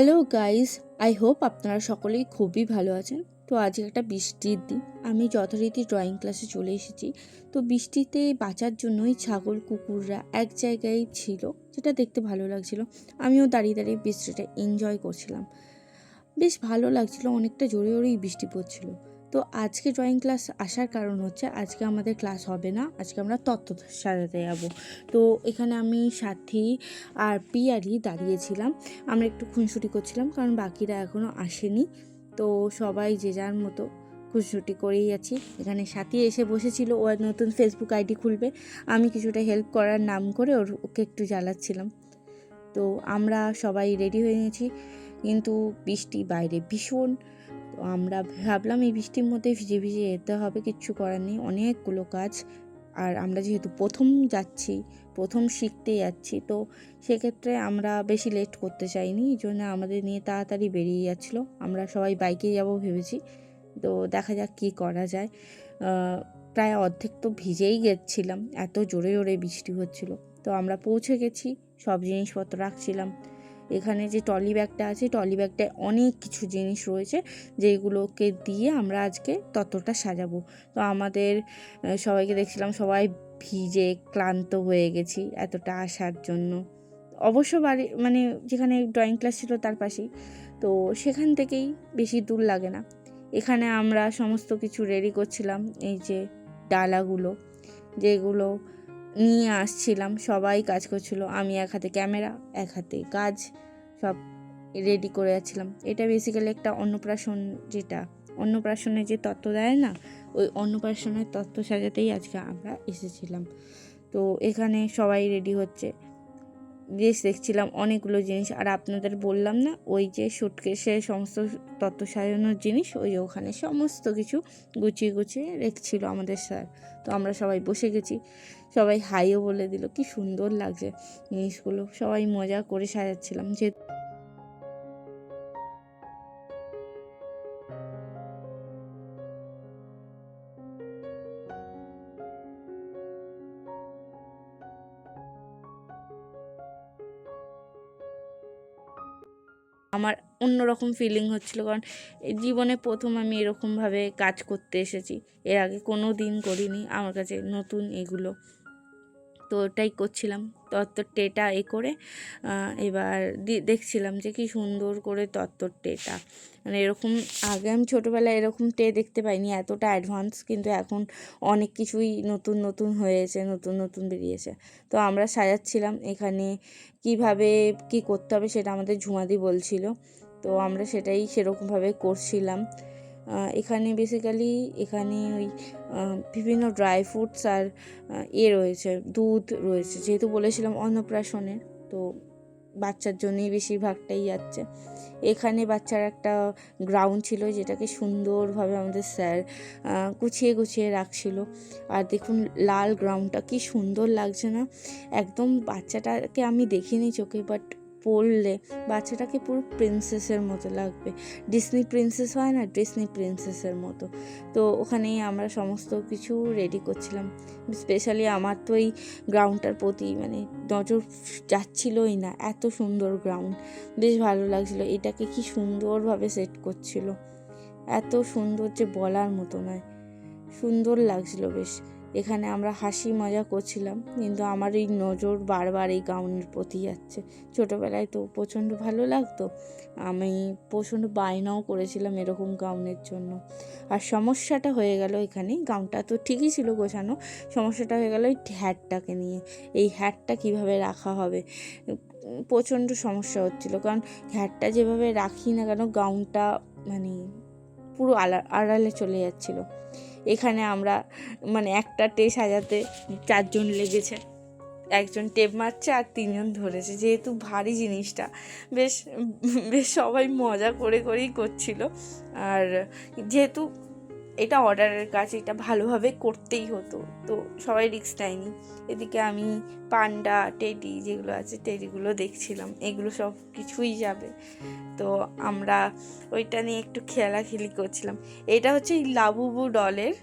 Hello guys, I hope আপনারা সকলেই খুবই ভালো আছেন। তো আজকে একটা বৃষ্টির দিন, আমি যথারীতি ড্রয়িং ক্লাসে চলে এসেছি। তো বৃষ্টিতে বাঁচার জন্যই ছাগল কুকুররা এক জায়গায় ছিল, যেটা দেখতে ভালো লাগছিল। আমিও দাঁড়িয়ে দাঁড়িয়ে বৃষ্টিটা এনজয় করছিলাম, বেশ ভালো লাগছিল। অনেকটা জোরে জোরেই বৃষ্টি পড়ছিল। তো আজকে ড্রয়িং ক্লাস আসার কারণ হচ্ছে, আজকে আমাদের ক্লাস হবে না, আজকে আমরা তত্ত্ব সাজাতে যাব। তো এখানে আমি সাথী আর পিয়ারি দাঁড়িয়েছিলাম, আমরা একটু খুনসুটি করছিলাম কারণ বাকিরা এখনও আসেনি। তো সবাই যে যার মতো খুনসুটি করেই আছি। এখানে সাথী এসে বসেছিল, ও নতুন ফেসবুক আইডি খুলবে, আমি কিছুটা হেল্প করার নাম করে ওকে একটু জ্বালাচ্ছিলাম। তো আমরা সবাই রেডি হয়ে নিয়েছি, কিন্তু বৃষ্টি বাইরে ভীষণ। তো আমরা ভাবলাম এই বৃষ্টির মধ্যে ভিজে ভিজে যেতে হবে, কিচ্ছু করার নেই, অনেকগুলো কাজ। আর আমরা যেহেতু প্রথম যাচ্ছি, প্রথম শিখতে যাচ্ছি, তো সেক্ষেত্রে আমরা বেশি লেট করতে চাইনি, এই জন্য আমাদের নিয়ে তাড়াতাড়ি বেরিয়ে যাচ্ছিলো। আমরা সবাই বাইকে যাব ভেবেছি, তো দেখা যাক কী করা যায়। প্রায় অর্ধেক তো ভিজেই গেছিলাম, এত জোরে জোরে বৃষ্টি হচ্ছিল। তো আমরা পৌঁছে গেছি, সব জিনিসপত্র রাখছিলাম। এখানে যে ট্রলি ব্যাগটা আছে, ট্রলি ব্যাগটায় অনেক কিছু জিনিস রয়েছে, যেগুলোকে দিয়ে আমরা আজকে তত্ত্বটা সাজাবো। তো আমাদের সবাইকে দেখছিলাম, সবাই ভিজে ক্লান্ত হয়ে গেছি এতটা আসার জন্য। অবশ্য বাড়ি মানে যেখানে ড্রয়িং ক্লাস ছিল তার পাশেই, তো সেখান থেকেই বেশি দূর লাগে না। এখানে আমরা সমস্ত কিছু রেডি করছিলাম, এই যে ডালাগুলো যেগুলো নিয়ে আসছিলাম, সবাই কাজ করছিল। আমি এক হাতে ক্যামেরা, এক হাতে কাজ, সব রেডি করে যাচ্ছিলাম। এটা বেসিক্যালি একটা অন্নপ্রাশন, যেটা অন্নপ্রাশনে যে তত্ত্ব দেয় না, ওই অন্নপ্রাশনের তত্ত্ব সাজাতেই আজকে আমরা এসেছিলাম। তো এখানে সবাই রেডি হচ্ছে, বেশ দেখছিলাম অনেকগুলো জিনিস। আর আপনাদের বললাম না, ওই যে সুটকেসে সমস্ত তত্ত্ব সাজানোর জিনিস, ওই ওখানে সমস্ত কিছু গুছিয়ে গুছিয়ে রেখেছিল আমাদের স্যার। তো আমরা সবাই বসে গেছি, সবাই হাইও বলে দিল, কি সুন্দর লাগছে জিনিসগুলো। সবাই মজা করে সাজাচ্ছিলাম। যে আমার অন্যরকম ফিলিং হচ্ছিলো, কারণ জীবনে প্রথম আমি এরকমভাবে কাজ করতে এসেছি। এর আগে কোনো দিন করিনি, আমার কাছে নতুন এগুলো। তো ওটাই করছিলাম, তত্ত্বর টেটা করে এবার দেখছিলাম যে কি সুন্দর করে তত্ত্বর টেটা, মানে এরকম আগে আমি ছোটোবেলায় এরকম দেখতে পাইনি, এতটা অ্যাডভান্স। কিন্তু এখন অনেক কিছুই নতুন নতুন হয়েছে, নতুন নতুন বেরিয়েছে। তো আমরা সাজাচ্ছিলাম, এখানে কিভাবে কি করতে হবে সেটা আমাদের ঝুমাদি বলছিল, তো আমরা সেটাই সেরকমভাবে করছিলাম। এখানে বেসিক্যালি এখানে ওই বিভিন্ন ড্রাই ফ্রুটস আর রয়েছে, দুধ রয়েছে, যেহেতু বলেছিলাম অন্নপ্রাশনের, তো বাচ্চার জন্যই বেশিরভাগটাই যাচ্ছে। এখানে বাচ্চার একটা গ্রাউন্ড ছিল, যেটাকে সুন্দরভাবে আমাদের স্যার গুছিয়ে গুছিয়ে রাখছিল। আর দেখুন লাল গ্রাউন্ডটা কি সুন্দর লাগছে না? একদম বাচ্চাটাকে আমি দেখিনি চোখে, বাট পড়লে বাচ্চাটাকে পুরো প্রিন্সেসের মতো লাগবে। ডিসনি প্রিন্সেস হয় না, ডিসনি প্রিন্সেসের মতো। তো ওখানেই আমরা সমস্ত কিছু রেডি করছিলাম। স্পেশালি আমার তো এই গ্রাউন্ডটার প্রতি মানে নজর যাচ্ছিলই না, এত সুন্দর গ্রাউন্ড, বেশ ভালো লাগছিলো। এটাকে কি সুন্দরভাবে সেট করছিল, এত সুন্দর যে বলার মতো নয়, সুন্দর লাগছিল বেশ। এখানে আমরা হাসি মজা করছিলাম, কিন্তু আমার এই নজর বারবার এই গাউনের প্রতি যাচ্ছে। ছোটোবেলায় তো প্রচণ্ড ভালো লাগতো, আমি প্রচণ্ড বায়নাও করেছিলাম এরকম গাউনের জন্য। আর সমস্যাটা হয়ে গেল এখানে, গাউনটা তো ঠিকই ছিল গোছানো, সমস্যাটা হয়ে গেল এই হ্যাটটাকে নিয়ে। এই হ্যাটটা কিভাবে রাখা হবে, প্রচণ্ড সমস্যা হচ্ছিল, কারণ হ্যাটটা যেভাবে রাখি না কেন, গাউনটা মানে পুরো আড়ালে চলে যাচ্ছিলো। এখানে আমরা মানে একটা সাজাতে 4 জন লেগেছে, একজন টেপ মারছে আর 3 জন ধরেছে, যেহেতু ভারী জিনিসটা বেশ বেশ সবাই মজা করে করেই করছিল। আর যেহেতু এটা অর্ডারের কাজ, এটা ভালোভাবে করতেই হতো, তো সবাই রিস্ক নেয়নি। এদিকে আমি পান্ডা টেডি যেগুলো আছে, টেডিগুলো দেখছিলাম, এগুলো সব কিছুই যাবে। তো আমরা ওইটা নিয়ে একটু খেলাখেলি করছিলাম। এটা হচ্ছে এই লাবুবু ডলের,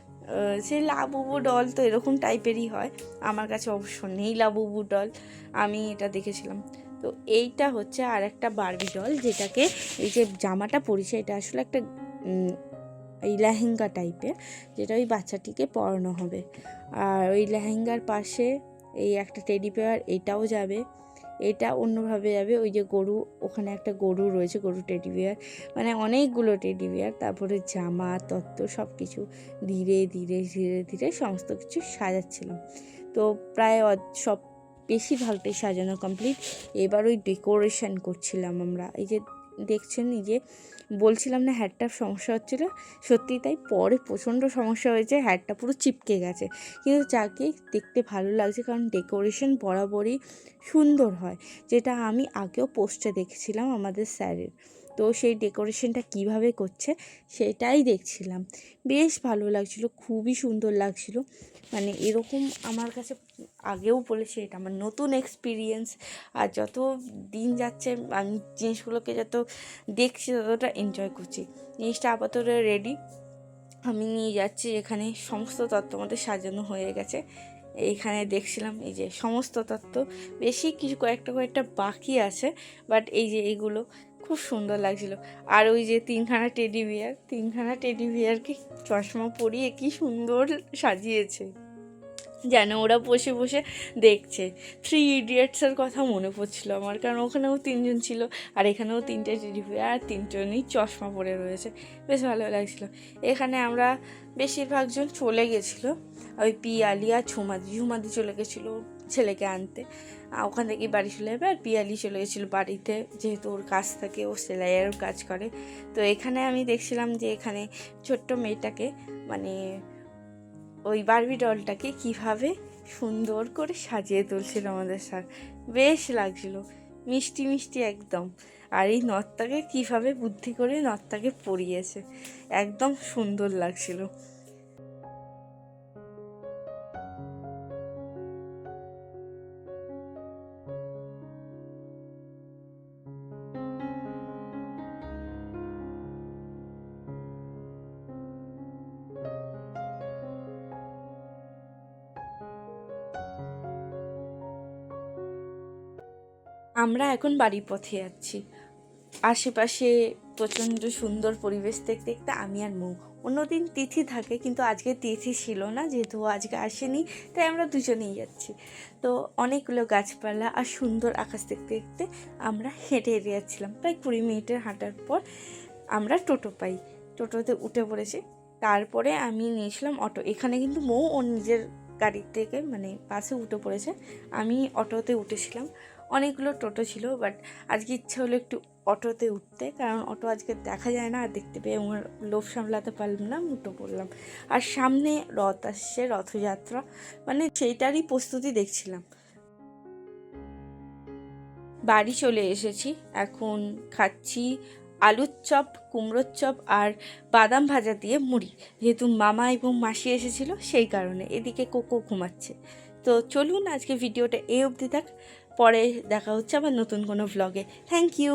সেই লাবুবু ডল তো এরকম টাইপেরই হয়, আমার কাছে অবশ্য নেই লাবুবু ডল, আমি এটা দেখেছিলাম। তো তো এইটা হচ্ছে আর একটা বারবি ডল, যেটাকে এই যে জামাটা পরেছে এটা আসলে একটা এই লেহেঙ্গা টাইপের, যেটা ওই বাচ্চাটিকে পরানো হবে। আর ওই লেহেঙ্গার পাশে এই একটা টেডি বেয়ার, এটাও যাবে, এটা অন্যভাবে যাবে। ওই যে গরু, ওখানে একটা গরু রয়েছে, গরু টেডি বিয়ার, মানে অনেকগুলো টেডি বিয়ার, তারপরে জামা তত্ত্ব সব কিছু ধীরে ধীরে ধীরে ধীরে সমস্ত কিছু সাজাচ্ছিলাম। তো প্রায় সব বেশিরভাগটাই সাজানো কমপ্লিট। এবার ওই ডেকোরেশন করছিলাম আমরা। এই যে দেখছেন, এই যে বলছিলাম না হ্যাটটার সমস্যা হচ্ছিলো, সত্যি তাই। পরে প্রচণ্ড সমস্যা হয়েছে, হ্যাটটা পুরো চিপকে গেছে, কিন্তু যাকে দেখতে ভালো লাগছে, কারণ ডেকোরেশন বরাবরই সুন্দর হয়, যেটা আমি আগেও পোস্টে দেখেছিলাম আমাদের স্যারের। তো সেই ডেকোরেশনটা কিভাবে করছে সেটাই দেখছিলাম, বেশ ভালো লাগছিলো, খুবই সুন্দর লাগছিলো। মানে এরকম আমার কাছে আগেও বলেছি, এটা আমার নতুন এক্সপিরিয়েন্স। আর যত দিন যাচ্ছে আমি জিনিসগুলোকে যত দেখছি ততটা এনজয় করছি। জিনিসটা আপাতত রেডি, আমি নিয়ে যাচ্ছি। এখানে সমস্ত তত্ত্ব মধ্যে সাজানো হয়ে গেছে। এইখানে দেখছিলাম এই যে সমস্ত তত্ত্ব, বেশি কিছু কয়েকটা বাকি আছে, বাট এই যে এগুলো খুব সুন্দর লাগছিল। আর ওই যে তিনখানা টেডি বিয়ারকে চশমা পরিয়ে কি সুন্দর সাজিয়েছে, যেন ওরা বসে বসে দেখছে। 3 ইডিয়টসের কথা মনে পড়ছিল আমার, কারণ ওখানেও 3জন ছিল, আর এখানেও 3টে টেডি বিয়ার, আর 3জনই চশমা পরে রয়েছে, বেশ ভালো লাগছিলো। এখানে আমরা বেশিরভাগজন চলে গেছিলো, ওই পিয়ালি আর ঝুমাদি চলে গেছিলো ছেলেকে আনতে, ওখান থেকে বাড়ি চলে যাবে। আর পিয়ালি চলে গেছিলো বাড়িতে, যেহেতু ওর কাজ থাকে, ও সেলাইয়েরও কাজ করে। তো এখানে আমি দেখছিলাম যে এখানে ছোট্ট মেয়েটাকে, মানে ওই বারবি ডলটাকে কীভাবে সুন্দর করে সাজিয়ে তুলছিল আমাদের স্যার, বেশ লাগছিল, মিষ্টি মিষ্টি একদম। আর এই নথটাকে কীভাবে বুদ্ধি করে নথটাকে পরিয়েছে, একদম সুন্দর লাগছিল। আমরা এখন বাড়ির পথে যাচ্ছি, আশেপাশে প্রচণ্ড সুন্দর পরিবেশ দেখতে দেখতে আমি আর মৌ। অন্যদিন তিথি থাকে, কিন্তু আজকে তিথি ছিল না, যেহেতু আজকে আসেনি, তাই আমরা দুজনেই যাচ্ছি। তো অনেকগুলো গাছপালা আর সুন্দর আকাশ দেখতে দেখতে আমরা হেঁটে হেঁটে যাচ্ছিলাম। প্রায় 20 মিনিটের হাঁটার পর আমরা টোটো পাই, টোটোতে উঠে পড়েছি। তারপরে আমি নিয়েছিলাম অটো। এখানে কিন্তু মৌ ওর নিজের গাড়ির থেকে মানে বাসে উঠে পড়েছে, আমি অটোতে উঠেছিলাম। অনেকগুলো টোটো ছিল, বাট আজকে ইচ্ছে হলো একটু অটোতে উঠতে, কারণ অটো আজকে দেখা যায় না, আর দেখতে পেয়ে আমার লোভ সামলাতে পারলাম না, উঠে পড়লাম। আর সামনে রথ আসছে, রথযাত্রা, মানে সেইটারই প্রস্তুতি দেখছিলাম। বাড়ি চলে এসেছি, এখন খাচ্ছি আলুর চপ, কুমড়োর চপ আর বাদাম ভাজা দিয়ে মুড়ি, যেহেতু মামা এবং মাসি এসেছিলো সেই কারণে। এদিকে কোকো ঘুমাচ্ছে। তো চলুন আজকে ভিডিওটা এই অবধি থাক, পরে দেখা হচ্ছে আবার নতুন কোনো ভ্লগে। Thank you.